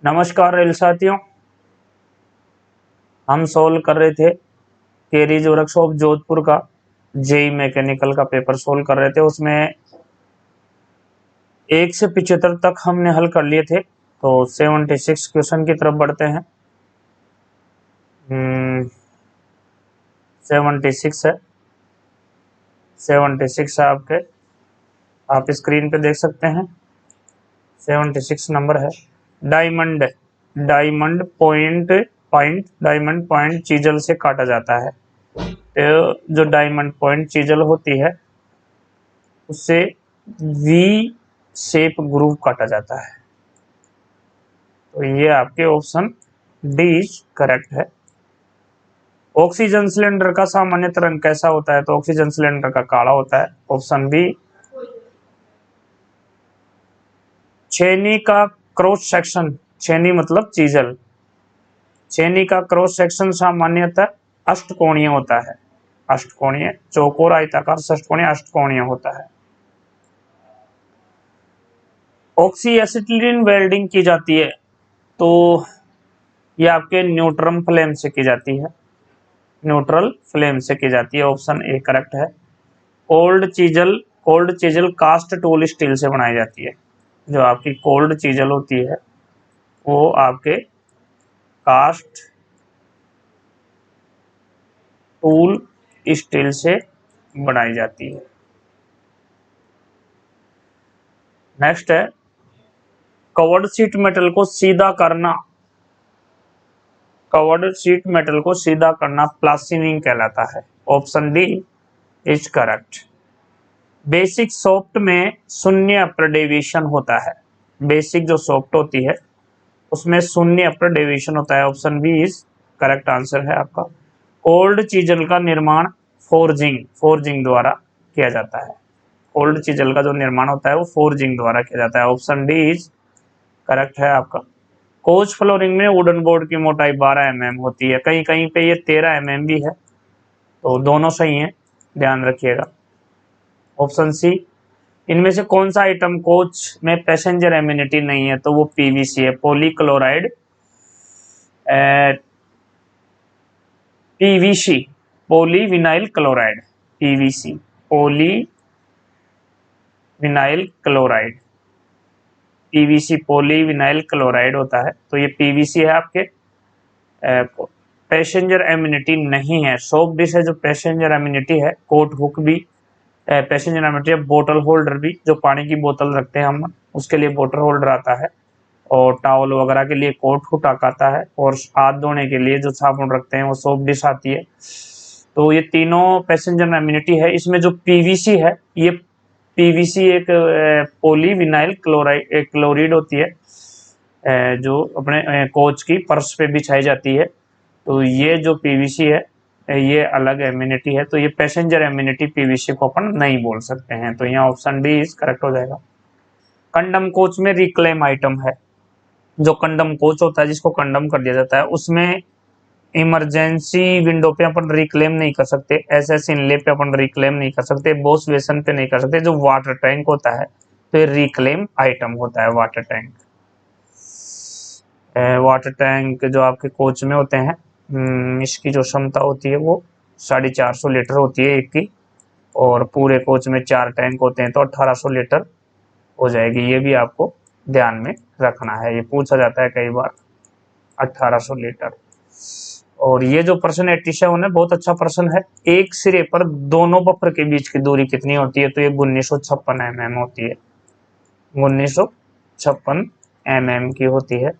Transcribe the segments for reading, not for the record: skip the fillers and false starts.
नमस्कार रेल साथियों, हम सोल्व कर रहे थे केरीज वर्कशॉप जोधपुर का जेई मैकेनिकल का पेपर सोल्व कर रहे थे। उसमें 1 से 75 तक हमने हल कर लिए थे। तो 76 क्वेश्चन की तरफ बढ़ते हैं। 76 है, 76 है आपके, आप स्क्रीन पे देख सकते हैं। 76 नंबर है। डायमंड डायमंड पॉइंट चीजल से काटा जाता है। तो जो डायमंड पॉइंट चीजल होती है उससे वी शेप ग्रूव काटा जाता है। तो ये आपके ऑप्शन डी करेक्ट है। ऑक्सीजन सिलेंडर का सामान्य रंग कैसा होता है? तो ऑक्सीजन सिलेंडर का काला होता है। Option B. छेनी का क्रॉस सेक्शन, छेनी मतलब चीजल, छेनी का क्रॉस सेक्शन सामान्यतः अष्टकोणीय होता है। अष्टकोणीय, चौकोर, आयताकार, षटकोणीय, अष्टकोणीय होता है। ऑक्सी एसिटिलीन वेल्डिंग की जाती है तो ये आपके न्यूट्रल फ्लेम से की जाती है। न्यूट्रल फ्लेम से की जाती है। ऑप्शन ए करेक्ट है। Cold chisel cast tool steel से बनाई जाती है। जो आपकी कोल्ड चीजल होती है वो आपके कास्ट टूल स्टील से बनाई जाती है। नेक्स्ट है कवर्ड शीट मेटल को सीधा करना। कवर्ड शीट मेटल को सीधा करना प्लास्टिनिंग कहलाता है। Option D is correct. Basic soft में शून्य अपर डेविएशन होता है। बेसिक जो सॉफ्ट होती है उसमें शून्य अपर डेविएशन होता है। Option B is correct answer है आपका। कोल्ड चीजल का निर्माण फोर्जिंग द्वारा किया जाता है। कोल्ड चीजल का जो निर्माण होता है वो फोर्जिंग द्वारा किया जाता है। ऑप्शन डी इज करेक्ट है आपका। कोच फ्लोरिंग में वुडन बोर्ड की मोटाई 12 mm होती है। कहीं कहीं पे ये 13 mm भी है, तो दोनों सही है, ध्यान रखिएगा। Option C. इनमें से कौन सा आइटम कोच में पैसेंजर एम्यूनिटी नहीं है? तो वो पीवीसी है, polychloride PVC, polyvinyl chloride, PVC, polyvinyl chloride, PVC polyvinyl chloride होता है। तो ये पीवीसी है आपके। पैसेंजर एम्यूनिटी नहीं है। सोप डिश है जो पैसेंजर एम्यूनिटी है। कोट हुक भी पैसेंजर एम्यूनिटी है। बोतल होल्डर भी, जो पानी की बोतल रखते हैं हम उसके लिए बोतल होल्डर आता है। और टावल वगैरह के लिए कोट हुक आता है। और हाथ धोने के लिए जो साबुन रखते हैं वो सोप डिश आती है। तो ये तीनों पैसेंजर एम्यूनिटी है। इसमें जो पीवीसी है, ये पीवीसी एक पॉलीविनाइल क्लोराइड होती है जो अपने कोच की पर्स पे बिछाई जाती है। तो ये जो पीवीसी है ये अलग एम्यूनिटी है। तो ये पैसेंजर एम्यूनिटी पीवीसी को अपन नहीं बोल सकते हैं। तो यहाँ ऑप्शन डी इज करेक्ट हो जाएगा। कंडम कोच में रिक्लेम आइटम है। जो कंडम कोच होता है जिसको कंडम कर दिया जाता है उसमें इमरजेंसी विंडो पे अपन रिक्लेम नहीं कर सकते, एसएस इनले पे अपन रिक्लेम नहीं कर सकते, बॉस बेसन पे नहीं कर सकते। जो वाटर टैंक होता है तो ये रिक्लेम आइटम होता है। वाटर टैंक, वाटर टैंक जो आपके कोच में होते हैं, इसकी जो क्षमता होती है वो 450 लीटर होती है एक की। और पूरे कोच में 4 टैंक होते हैं तो 1800 लीटर हो जाएगी। ये भी आपको ध्यान में रखना है, ये पूछा जाता है कई बार। 1800 लीटर। और ये जो पर्सन 87 है बहुत अच्छा पर्सन है। एक सिरे पर दोनों बफर के बीच की दूरी कितनी होती है? तो ये 1956 mm होती है। 1956 mm की होती है,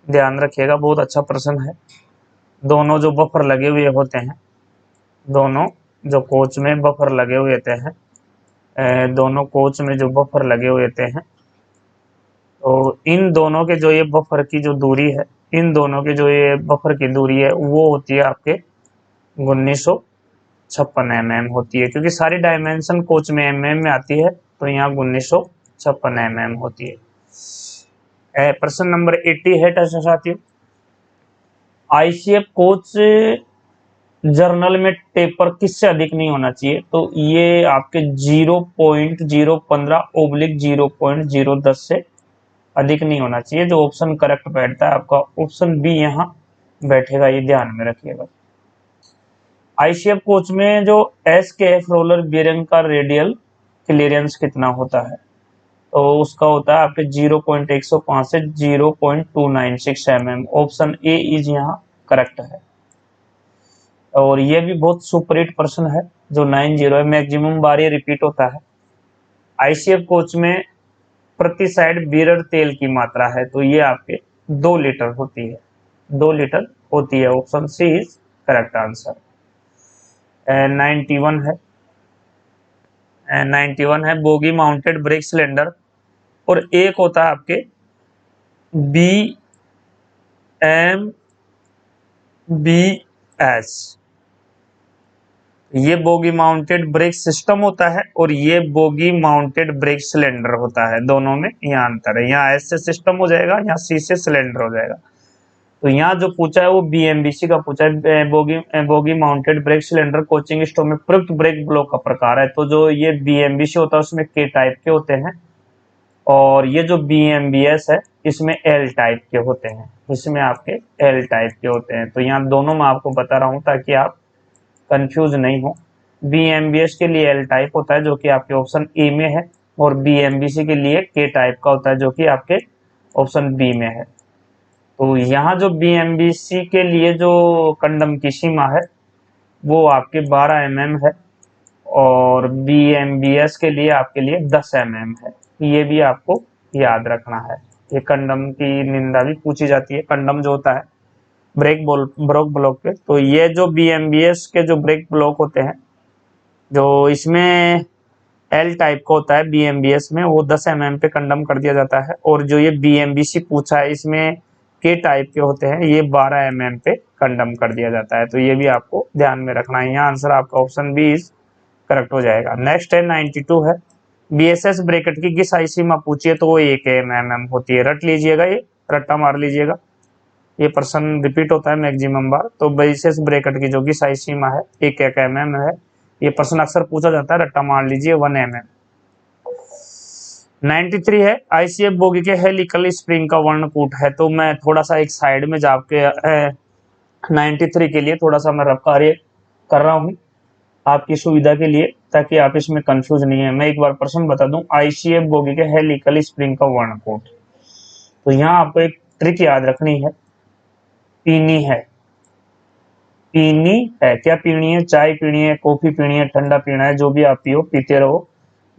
ध्यान रखिएगा। बहुत अच्छा पर्सन है। दोनों जो बफर लगे हुए होते हैं, दोनों जो कोच में बफर लगे हुए होते हैं, दोनों कोच में जो बफर लगे हुए होते हैं, तो इन दोनों के जो ये बफर की जो दूरी है, इन दोनों की जो ये बफर की दूरी है वो होती है आपके 1956 mm होती है। क्योंकि सारी डायमेंशन कोच में mm में आती है तो यहाँ 1956 mm होती है। प्रश्न नंबर 80 है साथियों। आईसीएफ कोच जर्नल में टेपर किससे अधिक नहीं होना चाहिए? तो ये आपके 0.015/0.010 से अधिक नहीं होना चाहिए। जो ऑप्शन करेक्ट बैठता है आपका ऑप्शन बी यहाँ बैठेगा, ये ध्यान में रखिएगा। आईसीएफ कोच में जो एसकेएफ रोलर बियरिंग का रेडियल क्लियरेंस कितना होता है, तो उसका होता है आपके 0.105 से 0.296 mm। ऑप्शन ए इज यहाँ करेक्ट है। और ये भी बहुत सुपर हिट प्रश्न है जो 90 है, मैक्सिमम बार ये रिपीट होता है। आईसीएफ कोच में प्रति साइड बियर तेल की मात्रा है, तो ये आपके 2 लीटर होती है, 2 लीटर होती है। Option C is correct answer. 91 है, 91 है बोगी माउंटेड ब्रेक सिलेंडर। और एक होता है आपके बी एम बी एस, ये बोगी माउंटेड ब्रेक सिस्टम होता है और ये बोगी माउंटेड ब्रेक सिलेंडर होता है। दोनों में यहाँ अंतर है, यहाँ एस से सिस्टम हो जाएगा, यहाँ सी से सिलेंडर हो जाएगा। तो यहाँ जो पूछा है वो बीएमबीसी का पूछा है, bogie mounted brake cylinder coaching stove में प्रयुक्त ब्रेक ब्लॉक का प्रकार है। तो जो ये बीएमबीसी होता है उसमें के टाइप के होते हैं, और ये जो बीएमबीएस है इसमें एल टाइप के होते हैं, इसमें आपके एल टाइप के होते हैं। तो यहाँ दोनों में आपको बता रहा हूँ ताकि आप कंफ्यूज नहीं हो। बीएमबीएस के लिए एल टाइप होता है जो कि आपके ऑप्शन ए में है, और बीएमबीसी के लिए के टाइप का होता है जो कि आपके ऑप्शन बी में है। तो यहाँ जो बीएमबीसी के लिए जो कंडम की सीमा है वो आपके 12 mm है, और बीएमबीएस के लिए आपके लिए 10 mm है। ये भी आपको याद रखना है। ये कंडम की निंदा भी पूछी जाती है, कंडम जो होता है ब्रेक ब्लॉक पे। तो ये जो बीएमबीएस के जो ब्रेक ब्लॉक होते हैं, जो इसमें एल टाइप का होता है बीएमबीएस में, वो 10 mm पे कंडम कर दिया जाता है। और जो ये बीएमबीसी पूछा है इसमें के टाइप के होते हैं, ये 12 mm पे कंडम कर दिया जाता है। तो ये भी आपको ध्यान में रखना है। यहाँ आंसर आपका ऑप्शन बी इज करेक्ट हो जाएगा। नेक्स्ट है 92 है, बीएसएस ब्रैकेट की किस आई सीमा पूछी है, तो वो 1 mm होती है। रट लीजिएगा, ये रट्टा मार लीजिएगा, ये प्रश्न रिपीट होता है मैक्सिमम बार। तो बीएसएस ब्रैकेट की जो कि साइज सीमा है 1 mm है। ये प्रश्न अक्सर पूछा जाता है, रट्टा मार लीजिए 1 mm। 93 है, आईसीएफ बोगी के हेलिकल स्प्रिंग का वर्णकूट है। तो मैं थोड़ा सा एक साइड में जाके 93 के लिए थोड़ा सा मैं रफ कार्य कर रहा हूँ आपकी सुविधा के लिए, ताकि आप इसमें कंफ्यूज नहीं है। मैं एक बार प्रश्न बता दूं, आईसीएफ बोगी के हेलिकल स्प्रिंग का वर्णकूट। तो यहाँ आपको एक ट्रिक याद रखनी है, पीनी है। पीनी है, क्या पीनी है? चाय पीनी है, कॉफी पीनी है, ठंडा पीना है, जो भी आप पियो पीते रहो,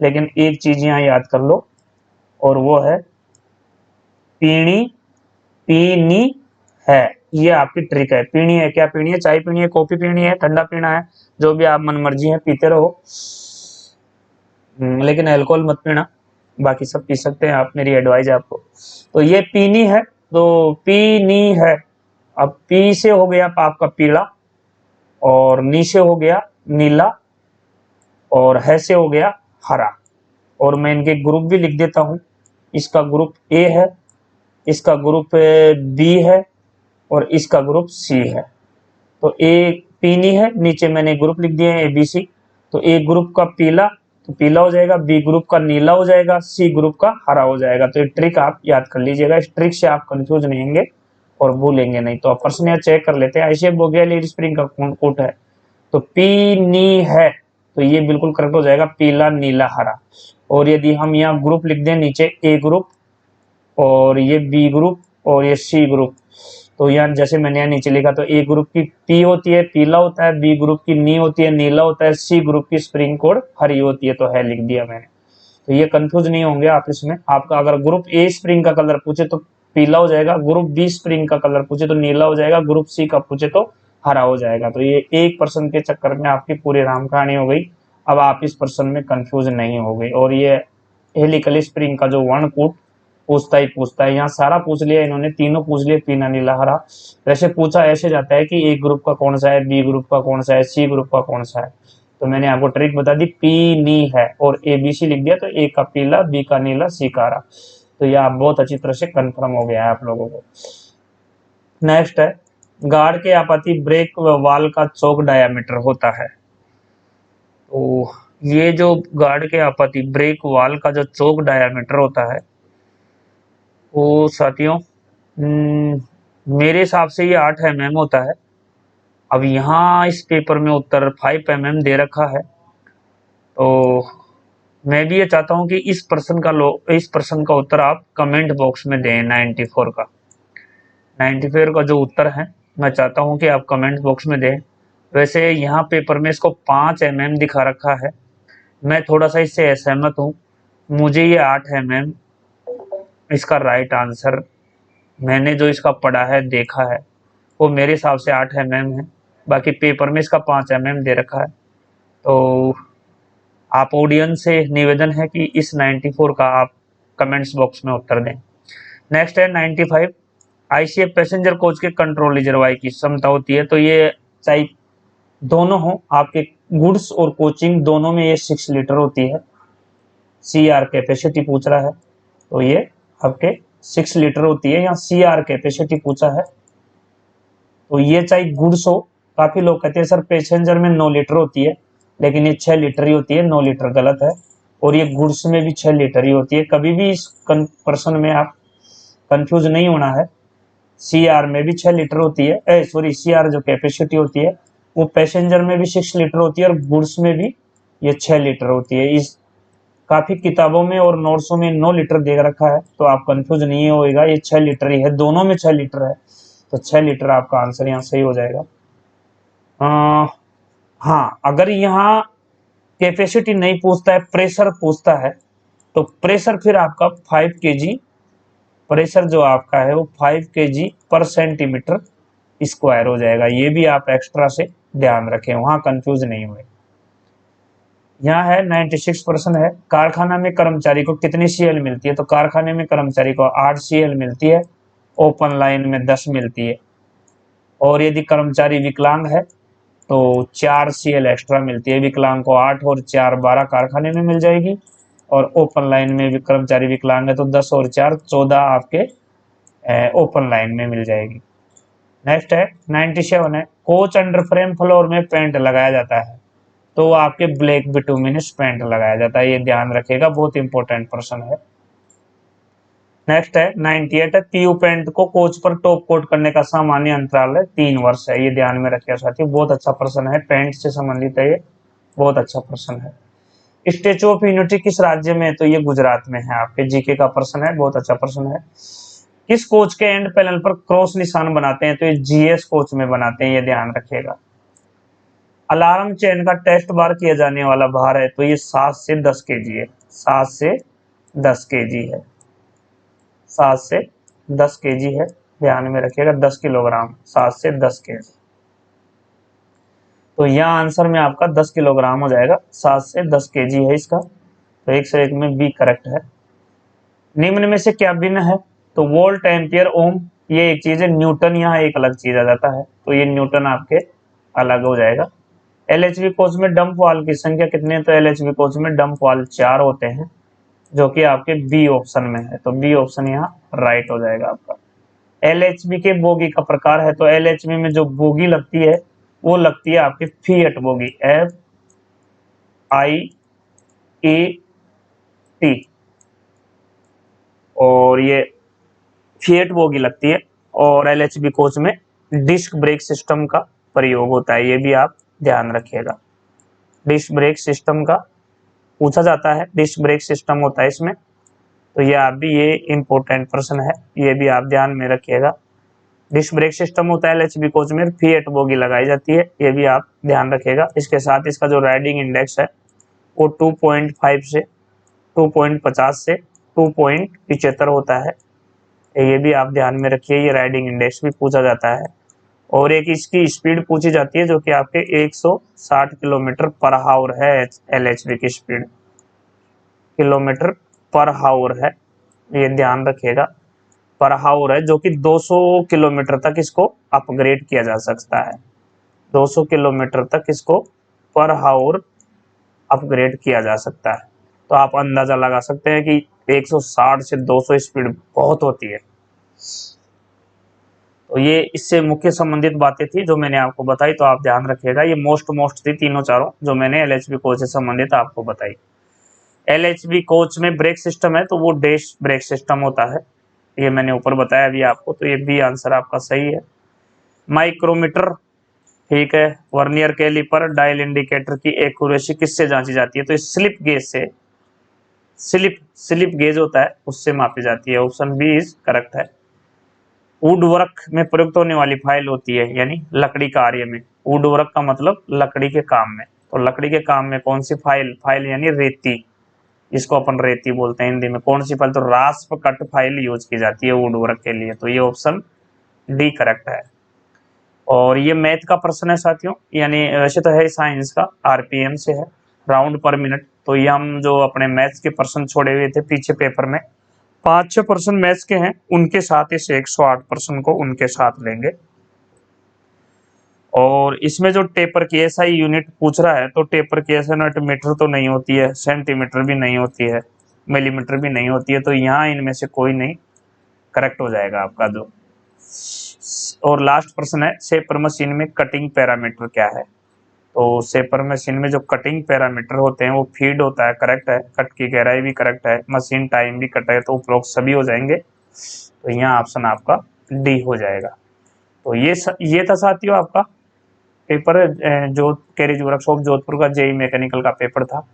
लेकिन एक चीज यहाँ याद कर लो, और वो है पीनी, पीनी है। ये आपकी ट्रिक है। पीनी है, क्या पीनी है? चाय पीनी है, कॉफी पीनी है, ठंडा पीना है, जो भी आप मन मर्जी है पीते रहो, लेकिन अल्कोहल मत पीना, बाकी सब पी सकते हैं आप, मेरी एडवाइस है आपको। तो ये पीनी है, तो पीनी है। अब पी से हो गया आपका पीला, और नी से हो गया नीला, और है से हो गया हरा। और मैं इनके ग्रुप भी लिख देता हूं, इसका ग्रुप ए है, इसका ग्रुप बी है, और इसका ग्रुप सी है। तो ए पीनी है, नीचे मैंने ग्रुप लिख दिए हैं ए बी सी। तो ए ग्रुप का पीला तो पीला हो जाएगा, बी ग्रुप का नीला हो जाएगा, सी ग्रुप का हरा हो जाएगा। तो ये ट्रिक आप याद कर लीजिएगा, इस ट्रिक से आप कंफ्यूज नहीं होंगे और भूलेंगे नहीं। तो आप प्रश्न यहाँ चेक कर लेते हैं, आईसीएफ बोगी लीड स्प्रिंग का कोट है, तो पीनी है, तो ये बिल्कुल करेक्ट हो जाएगा, पीला नीला हरा। और यदि हम यहाँ ग्रुप लिख दें, नीचे ए ग्रुप, और ये बी ग्रुप, और ये सी ग्रुप, तो यहाँ जैसे मैंने यहाँ नीचे लिखा, तो ए ग्रुप की पी होती है, पीला होता है, बी ग्रुप की नी होती है, नीला होता है, सी ग्रुप की स्प्रिंग कोड हरी होती है, तो है लिख दिया मैंने। तो ये कंफ्यूज नहीं होंगे आप इसमें। आपका अगर ग्रुप ए स्प्रिंग का कलर पूछे तो पीला हो जाएगा, ग्रुप बी स्प्रिंग का कलर पूछे तो नीला हो जाएगा, ग्रुप सी का पूछे तो हरा हो जाएगा। तो ये एक प्रश्न के चक्कर में आपकी पूरी राम कहानी हो गई। अब आप इस प्रश्न में कंफ्यूज नहीं हो गई। और ये हेलिकल स्प्रिंग का जो वर्णकूट पूछता ही पूछता है, यहाँ सारा पूछ लिया इन्होंने, तीनों पूछ लिए, पीला नीला हरा। वैसे पूछा ऐसे जाता है कि ए ग्रुप का कौन सा है, बी ग्रुप का कौन सा है, सी ग्रुप का कौन सा है। तो मैंने आपको ट्रिक बता दी, पीनी है, और ए बी सी लिख दिया, तो ए का पीला, बी का नीला, सी का हरा। तो यह आप बहुत अच्छी तरह से कंफर्म हो गया है आप लोगों को। नेक्स्ट है, गार्ड के आपाती ब्रेक वाल का चौक डायामीटर होता है। तो ये जो गार्ड के आपाती ब्रेक वाल का जो चौक डायामीटर होता है, साथियों मेरे हिसाब से ये 8 mm होता है। अब यहाँ इस पेपर में उत्तर 5 mm दे रखा है, तो मैं भी ये चाहता हूँ कि इस प्रश्न का उत्तर आप कमेंट बॉक्स में दें। 94 का जो उत्तर है मैं चाहता हूँ कि आप कमेंट बॉक्स में दें। वैसे यहाँ पेपर में इसको 5 mm दिखा रखा है, मैं थोड़ा सा इससे असहमत हूँ। मुझे ये 8 mm इसका राइट आंसर, मैंने जो इसका पढ़ा है देखा है वो मेरे हिसाब से 8 mm है। बाकी पेपर में इसका 5 mm दे रखा है। तो आप ऑडियंस से निवेदन है कि इस 94 का आप कमेंट्स बॉक्स में उत्तर दें। नेक्स्ट है 95। आईसीएफ पैसेंजर कोच के कंट्रोल रिजर्वायर की क्षमता होती है, तो ये चाहे दोनों हो, आपके गुड्स और कोचिंग दोनों में ये 6 लीटर होती है। सीआर कैपेसिटी पूछ रहा है, तो ये आपके 6 लीटर होती है। यहाँ सीआर कैपेसिटी पूछा है, तो ये चाहे गुड्स हो, काफी लोग कहते हैं सर पैसेंजर में 9 लीटर होती है, लेकिन ये 6 लीटर ही होती है। 9 लीटर गलत है, और ये गुड्स में भी 6 लीटर ही होती है। कभी भी इस प्रश्न में आप कंफ्यूज नहीं होना है। सीआर में भी 6 लीटर होती है, सीआर जो कैपेसिटी होती है वो पैसेंजर में भी 6 लीटर होती है और गुड्स में भी ये 6 लीटर होती है। इस काफी किताबों में और नोट्सों में 9 लीटर दे रखा है, तो आप कंफ्यूज नहीं होएगा, ये 6 लीटर ही है, दोनों में 6 लीटर है, तो 6 लीटर आपका आंसर यहाँ सही हो जाएगा। हाँ, अगर यहाँ कैपेसिटी नहीं पूछता है, प्रेशर पूछता है, तो प्रेशर फिर आपका 5 kg, प्रेशर जो आपका है वो 5 kg पर सेंटीमीटर स्क्वायर हो जाएगा। ये भी आप एक्स्ट्रा से ध्यान रखें, वहां कंफ्यूज नहीं हुए। यहाँ है 96% है, कारखाना में कर्मचारी को कितनी सीएल मिलती है? तो कारखाने में कर्मचारी को 8 सीएल मिलती है, ओपन लाइन में 10 मिलती है। और यदि कर्मचारी विकलांग है तो 4 सीएल एक्स्ट्रा मिलती है। विकलांग को 8 और 4 12 कारखाने में मिल जाएगी, और ओपन लाइन में भी कर्मचारी विकलांग है तो 10 और 4 14 आपके ओपन लाइन में मिल जाएगी। नेक्स्ट है 97 है, कोच अंडर फ्रेम फ्लोर में पेंट लगाया जाता है, तो आपके ब्लैक बिटुमिनस पेंट लगाया जाता है। ये ध्यान रखिएगा, बहुत इंपॉर्टेंट प्रश्न है। नेक्स्ट है 98 है, पीयू पेंट को कोच पर टॉप कोट करने का सामान्य अंतराल है 3 वर्ष है। ये ध्यान में रखिए साथियों, बहुत अच्छा प्रश्न है, पेंट से संबंधित है ये, बहुत अच्छा प्रश्न है। स्टेचू ऑफ यूनिटी किस राज्य में है? तो ये गुजरात में है। आपके जीके का प्रश्न है, बहुत अच्छा प्रश्न है। किस कोच के एंड पैनल पर क्रॉस निशान बनाते हैं? तो ये जीएस कोच में बनाते हैं, ये ध्यान रखिएगा। अलार्म चेन का टेस्ट बार किया जाने वाला भार है, तो ये 7 से 10 केजी है। 7 से 10 केजी है, 7 से 10 केजी है, ध्यान में रखिएगा। 10 किलोग्राम, 7 से 10 केजी, तो यहाँ आंसर में आपका 10 किलोग्राम हो जाएगा। 7 से 10 केजी है इसका, तो 101 में बी करेक्ट है। निम्न में से क्या भिन्न है? तो वोल्ट, एम्पियर, ओम, ये एक चीज है। न्यूटन यहाँ एक अलग चीज आ जाता है, तो ये न्यूटन आपके अलग हो जाएगा। एलएचबी कोच में डंप वाल्व की संख्या कितनी है? तो एलएचबी कोच में डंप वाल्व 4 होते हैं, जो कि आपके बी ऑप्शन में है, तो बी ऑप्शन यहाँ राइट हो जाएगा आपका। एलएचबी के बोगी का प्रकार है, तो एलएचबी में जो बोगी लगती है वो लगती है आपकी फिएट बोगी, FIAT, और ये फिएट बोगी लगती है। और एलएचबी कोच में डिस्क ब्रेक सिस्टम का प्रयोग होता है, ये भी आप ध्यान रखिएगा। डिस्क ब्रेक सिस्टम का पूछा जाता है, डिस्क ब्रेक सिस्टम होता है इसमें, तो ये आप भी, ये इंपॉर्टेंट प्रश्न है, ये भी आप ध्यान में रखिएगा। डिस्क ब्रेक सिस्टम होता है एलएचबी कोच में, फिएट बोगी लगाई जाती है, ये भी आप ध्यान रखिएगा। इसके साथ इसका जो राइडिंग इंडेक्स है वो 2.5 से 2.50 से 2.75 होता है, ये भी आप ध्यान में रखिए। ये राइडिंग इंडेक्स भी पूछा जाता है। और एक इसकी स्पीड पूछी जाती है, जो कि आपके 160 किलोमीटर पर हावर है। एलएचबी की स्पीड किलोमीटर पर हावर है, ये ध्यान रखिएगा, पर हावर है, जो कि 200 किलोमीटर तक इसको अपग्रेड किया जा सकता है। 200 किलोमीटर तक इसको पर हावर अपग्रेड किया जा सकता है, तो आप अंदाजा लगा सकते हैं कि 160 से 200 स्पीड बहुत होती है। तो ये इससे मुख्य संबंधित बातें थी जो मैंने आपको बताई, तो आप ध्यान रखिएगा। ये मोस्ट थी तीनों चारों जो मैंने एलएचबी कोच से संबंधित आपको बताई। एलएचबी कोच में ब्रेक सिस्टम है, तो वो डैश ब्रेक सिस्टम होता है। ये मैंने ऊपर बताया अभी आपको, तो ये भी आंसर आपका सही है। माइक्रोमीटर, ठीक है। वर्नियर कैलिपर, डायल इंडिकेटर की एक्यूरेसी किससे जांची जाती है? तो स्लिप गेज से, स्लिप गेज होता है उससे मापी जाती है। ऑप्शन बी इज करेक्ट है। वुड वर्क में प्रयुक्त होने वाली फाइल होती है, यानी लकड़ी कार्य में। वुड वर्क का मतलब लकड़ी के काम में, तो लकड़ी के काम में कौन सी फाइल? फाइल यानी रेती, इसको अपन रेती बोलते हैं हिंदी में। कौन सी फाइल? तो रास्प कट फाइल यूज की जाती है वुड वर्क के लिए, तो ये ऑप्शन डी करेक्ट है। और ये मैथ का प्रश्न है साथियों, यानी वैसे तो है साइंस का, आरपीएम से है, राउंड पर मिनट। तो ये हम जो अपने मैथ्स के प्रश्न छोड़े हुए थे पीछे पेपर में, 5-6 प्रश्न मैथ्स के हैं, उनके साथ इस 108 प्रश्न को उनके साथ लेंगे। और इसमें जो टेपर की एसआई यूनिट पूछ रहा है, तो टेपर की एसआई यूनिट मीटर तो नहीं होती है, सेंटीमीटर भी नहीं होती है, मिलीमीटर भी नहीं होती है, तो यहाँ इनमें से कोई नहीं करेक्ट हो जाएगा आपका दो। और लास्ट प्रश्न है, शेपर मशीन में कटिंग पैरामीटर क्या है? तो शेपर मशीन में जो कटिंग पैरामीटर होते हैं वो फीड होता है, करेक्ट है। कट की गहराई भी करेक्ट है, मशीन टाइम भी कट है, तो उपरोक्त सभी हो जाएंगे। तो यहाँ ऑप्शन आपका डी हो जाएगा। तो ये था साथियों आपका पेपर, जो कैरिज वर्कशॉप जोधपुर का जेई मैकेनिकल का पेपर था।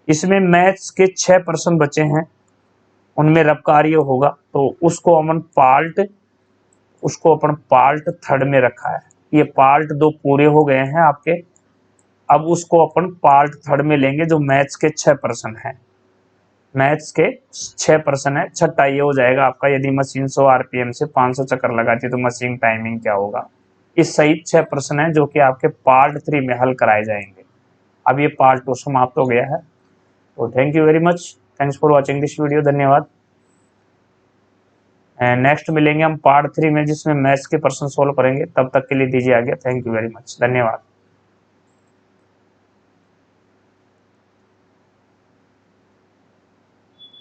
इसमें मैथ्स के 6 प्रश्न बचे हैं, उनमें रब कार्य होगा, तो उसको अपन पार्ट थर्ड में रखा है। ये पार्ट 2 पूरे हो गए हैं आपके, अब उसको अपन पार्ट थर्ड में लेंगे, जो मैथ्स के 6 प्रश्न हैं। मैथ्स के 6 प्रश्न है, छठा ये हो जाएगा आपका, यदि मशीन 100 आरपीएम से 500 चक्कर लगाती है तो मशीन टाइमिंग क्या होगा। इस सहित 6 प्रश्न है जो कि आपके पार्ट 3 में हल कराए जाएंगे। अब ये पार्ट 2 समाप्त हो गया है। तो thank you very much, thanks for watching this video, धन्यवाद। नेक्स्ट मिलेंगे हम पार्ट 3 में, जिसमें मैथ्स के प्रश्न सोल्व करेंगे। तब तक के लिए दीजिए आगे, थैंक यू वेरी मच, धन्यवाद।